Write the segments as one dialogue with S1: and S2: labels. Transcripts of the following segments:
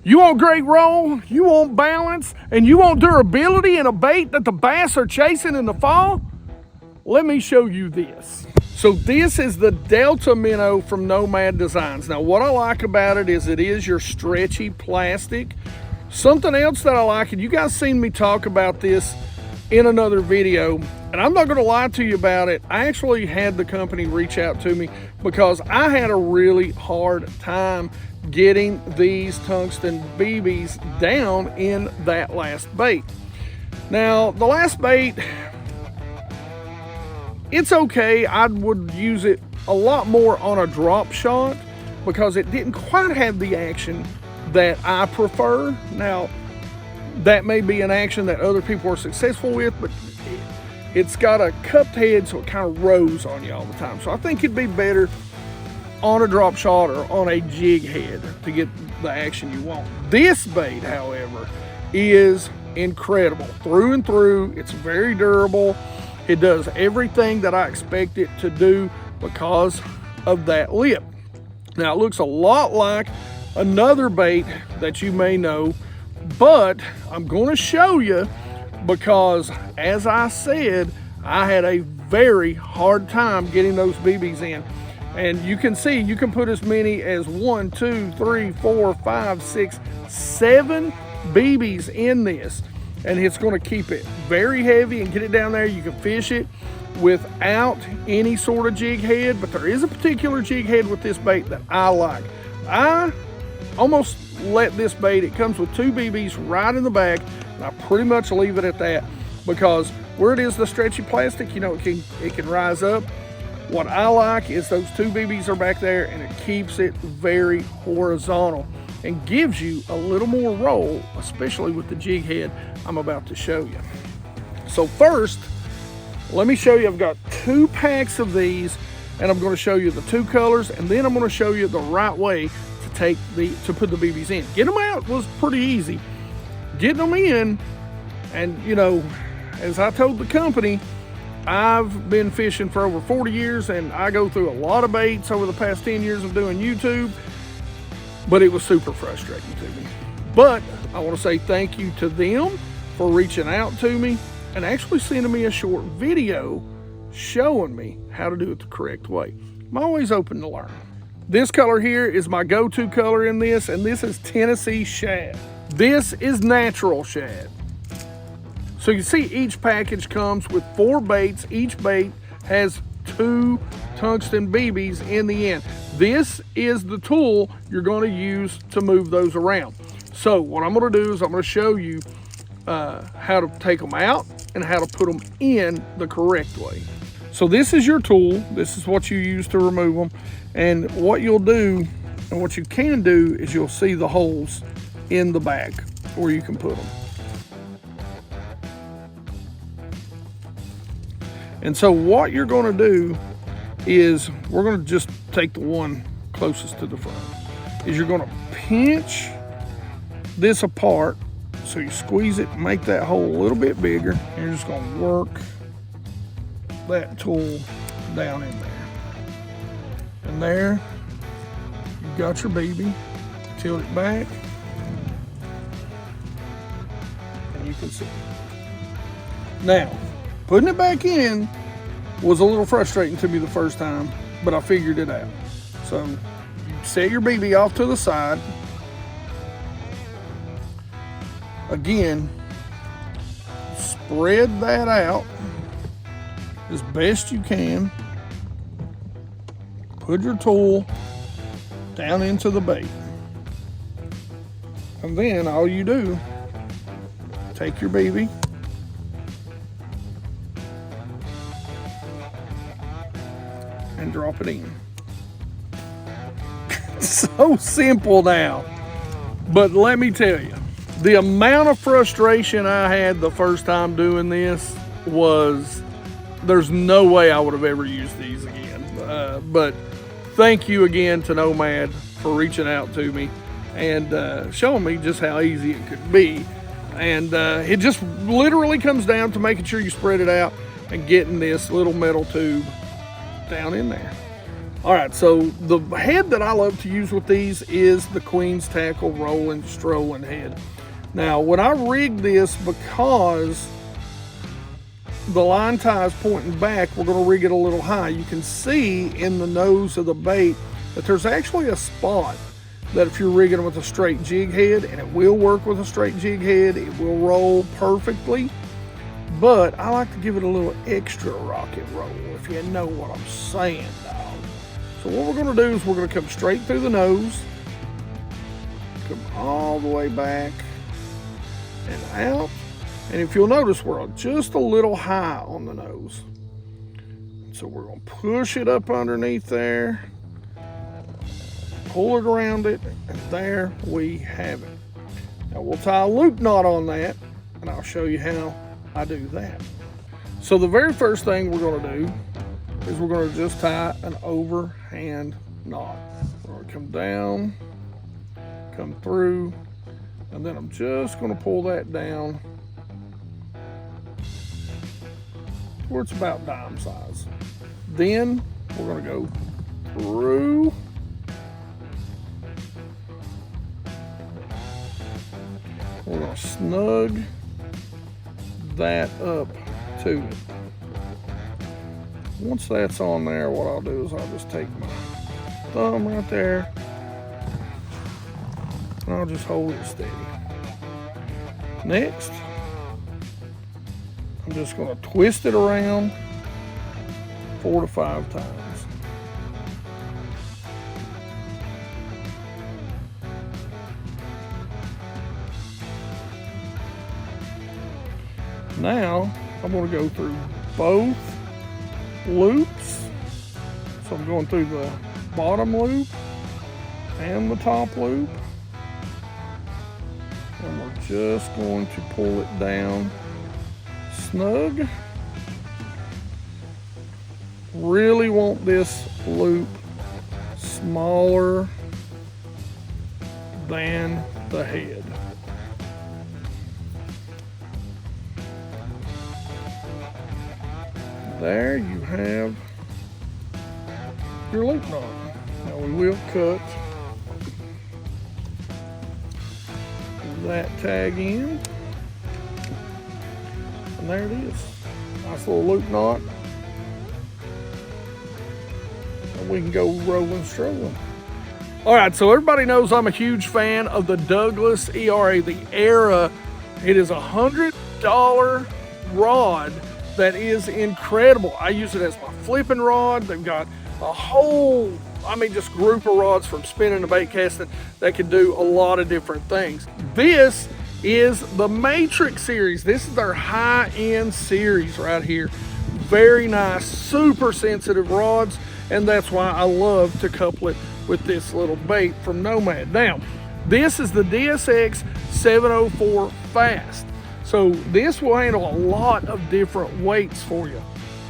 S1: You want great roll, you want balance, and you want durability in a bait that the bass are chasing in the fall? Let me show you this. So this is the Delta Minnow from Nomad Designs. Now what I like about it is your stretchy plastic. Something else that I like, and you guys seen me talk about this in another video, and I'm not gonna lie to you about it. I actually had the company reach out to me because I had a really hard time getting these Tungsten BBs down in that last bait. Now, the last bait, it's okay. I would use it a lot more on a drop shot because it didn't quite have the action that I prefer. Now, that may be an action that other people are successful with, but it's got a cupped head, so it kind of rows on you all the time. So I think it'd be better on a drop shot or on a jig head to get the action you want. This bait, however, is incredible through and through. It's very durable. It does everything that I expect it to do because of that lip. Now it looks a lot like another bait that you may know, but I'm going to show you because, as I said, I had a very hard time getting those BBs in. And you can see, you can put as many as 1, 2, 3, 4, 5, 6, 7 BBs in this. And it's gonna keep it very heavy and get it down there. You can fish it without any sort of jig head, but there is a particular jig head with this bait that I like. I almost let this bait, it comes with 2 BBs right in the back, and I pretty much leave it at that because where it is the stretchy plastic, you know, it can rise up. What I like is those 2 BBs are back there, and it keeps it very horizontal and gives you a little more roll, especially with the jig head I'm about to show you. So first, let me show you, I've got 2 packs of these, and I'm going to show you the 2 colors, and then I'm going to show you the right way to put the BBs in. Getting them out was pretty easy. Getting them in, and you know, as I told the company, I've been fishing for over 40 years and I go through a lot of baits over the past 10 years of doing YouTube, but it was super frustrating to me. But I want to say thank you to them for reaching out to me and actually sending me a short video showing me how to do it the correct way. I'm always open to learn. This color here is my go-to color in this, and this is Tennessee Shad. This is natural shad. So you see each package comes with 4 baits. Each bait has 2 Tungsten BBs in the end. This is the tool you're going to use to move those around. So what I'm going to do is I'm going to show you how to take them out and how to put them in the correct way. So this is your tool. This is what you use to remove them. And what you'll do, and what you can do, is you'll see the holes in the back where you can put them. And so what you're going to do is, we're going to just take the one closest to the front, is you're going to pinch this apart. So you squeeze it, make that hole a little bit bigger, and you're just going to work that tool down in there. And there, you've got your BB. Tilt it back, and you can see. Now, putting it back in was a little frustrating to me the first time, but I figured it out. So you set your BB off to the side. Again, spread that out as best you can. Put your tool down into the bait. And then all you do, take your BB, and drop it in. So simple now. But let me tell you, the amount of frustration I had the first time doing this was, there's no way I would have ever used these again. But thank you again to Nomad for reaching out to me and showing me just how easy it could be. And it just literally comes down to making sure you spread it out and getting this little metal tube down in there. All right, so the head that I love to use with these is the Queen's Tackle Rolling Strolling head. Now, when I rig this, because the line tie is pointing back, we're going to rig it a little high. You can see in the nose of the bait that there's actually a spot that if you're rigging with a straight jig head, and it will work with a straight jig head, it will roll perfectly. But I like to give it a little extra rocket roll, if you know what I'm saying, dog. So what we're going to do is we're going to come straight through the nose, come all the way back and out. And if you'll notice, we're just a little high on the nose. So we're going to push it up underneath there, pull it around it, and there we have it. Now we'll tie a loop knot on that, and I'll show you how I do that. So the very first thing we're going to do is we're going to just tie an overhand knot. We're going to come down, come through, and then I'm just going to pull that down where it's about dime size. Then we're going to go through, we're going to snug that up to it. Once that's on there, what I'll do is I'll just take my thumb right there and I'll just hold it steady. Next, I'm just going to twist it around 4 to 5 times. Now, I'm going to go through both loops. So I'm going through the bottom loop and the top loop. And we're just going to pull it down snug. Really want this loop smaller than the head. There you have your loop knot. Now we will cut that tag in, and there it is. Nice little loop knot, and we can go rolling strolling. All right, so everybody knows I'm a huge fan of the Douglas ERA, the Era. It is $100 rod that is incredible. I use it as my flipping rod. They've got a whole, just group of rods from spinning to bait casting that can do a lot of different things. This is the Matrix series. This is their high-end series right here. Very nice, super sensitive rods, and that's why I love to couple it with this little bait from Nomad. Now, this is the DSX 704 Fast. So this will handle a lot of different weights for you,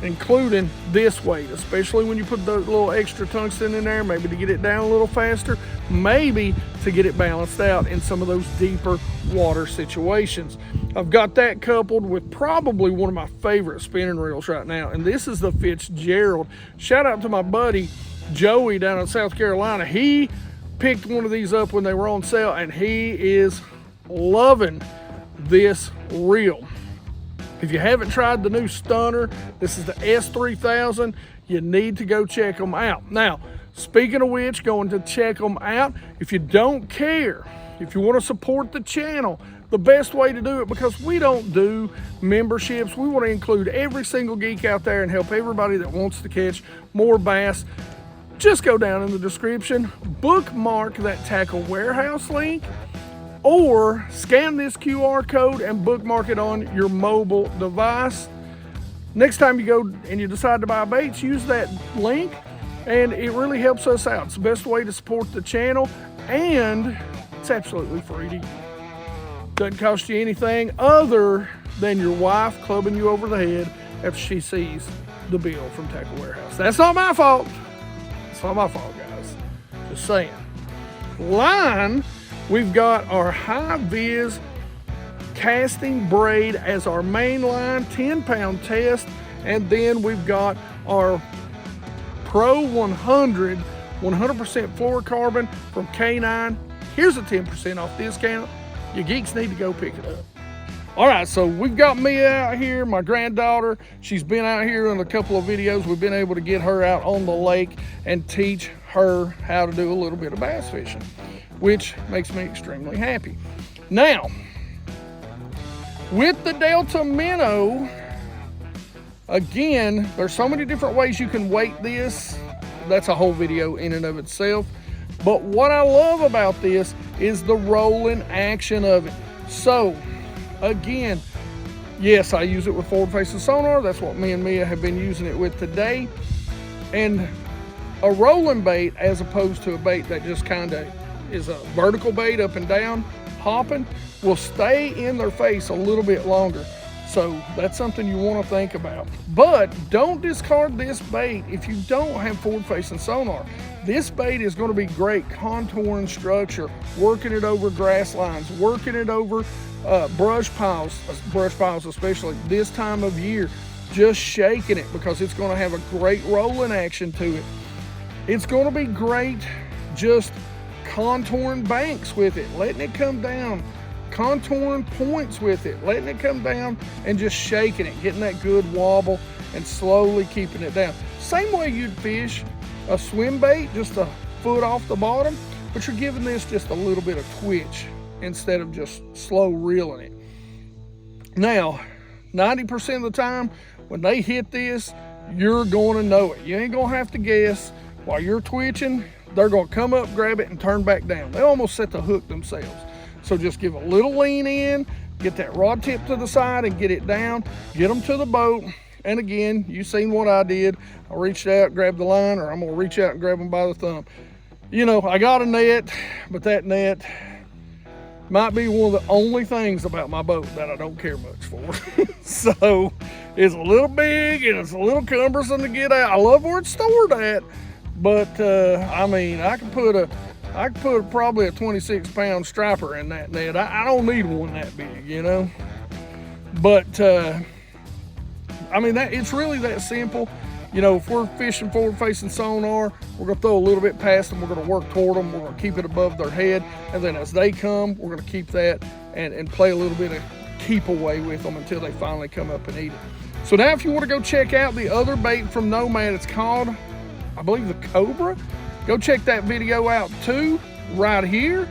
S1: including this weight, especially when you put the little extra tungsten in there, maybe to get it down a little faster, maybe to get it balanced out in some of those deeper water situations. I've got that coupled with probably one of my favorite spinning reels right now, and this is the Fitzgerald. Shout out to my buddy Joey down in South Carolina. He picked one of these up when they were on sale, and he is loving this reel. If you haven't tried the new Stunner, this is the S3000, you need to go check them out. Now, speaking of which, going to check them out, if you don't care, if you want to support the channel, the best way to do it, because we don't do memberships, we want to include every single geek out there and help everybody that wants to catch more bass. Just go down in the description, bookmark that Tackle Warehouse link, or scan this QR code and bookmark it on your mobile device. Next time you go and you decide to buy baits, use that link, and it really helps us out. It's the best way to support the channel, and it's absolutely free to you. Doesn't cost you anything other than your wife clubbing you over the head after she sees the bill from Tackle Warehouse. That's not my fault. It's not my fault, guys. Just saying. Line, we've got our high vis casting braid as our main line, 10-pound test, and then we've got our Pro 100, 100% fluorocarbon from K9. Here's a 10% off discount. You geeks need to go pick it up. All right, so we've got Mia out here, my granddaughter. She's been out here in a couple of videos. We've been able to get her out on the lake and teach her how to do a little bit of bass fishing, which makes me extremely happy. Now, with the Delta Minnow, again, there's so many different ways you can weight this. That's a whole video in and of itself. But what I love about this is the rolling action of it. So, again, yes, I use it with forward-facing sonar. That's what me and Mia have been using it with today. And a rolling bait, as opposed to a bait that just kind of is a vertical bait up and down, hopping, will stay in their face a little bit longer. So that's something you want to think about. But don't discard this bait if you don't have forward-facing sonar. This bait is going to be great contouring structure, working it over grass lines, working it over brush piles especially this time of year, just shaking it because it's going to have a great rolling action to it. It's going to be great just contouring banks with it, letting it come down, contouring points with it, letting it come down and just shaking it, getting that good wobble and slowly keeping it down. Same way you'd fish a swim bait, just a foot off the bottom, but you're giving this just a little bit of twitch instead of just slow reeling it. Now, 90% of the time when they hit this, you're going to know it. You ain't going to have to guess. While you're twitching, they're going to come up, grab it, and turn back down. They almost set the hook themselves. So just give a little lean in, get that rod tip to the side and get it down, get them to the boat. And again, you seen what I did. I reached out, grabbed the line, or I'm going to reach out and grab them by the thumb. You know, I got a net, but that net might be one of the only things about my boat that I don't care much for. So it's a little big and it's a little cumbersome to get out. I love where it's stored at, but I mean, I could put probably a 26-pound striper in that net. I don't need one that big, you know. But I mean, it's really that simple. You know, if we're fishing forward-facing sonar, we're going to throw a little bit past them. We're going to work toward them. We're going to keep it above their head. And then as they come, we're going to keep that and play a little bit of keep away with them until they finally come up and eat it. So now if you want to go check out the other bait from Nomad, it's called, I believe, the Cobra. Go check that video out too, right here.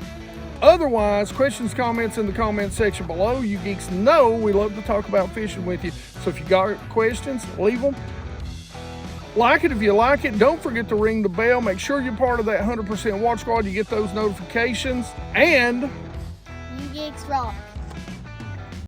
S1: Otherwise, questions, comments in the comment section below. You geeks know we love to talk about fishing with you. So if you got questions, leave them. Like it if you like it. Don't forget to ring the bell. Make sure you're part of that 100% Watch Squad. You get those notifications. And
S2: you geeks rock.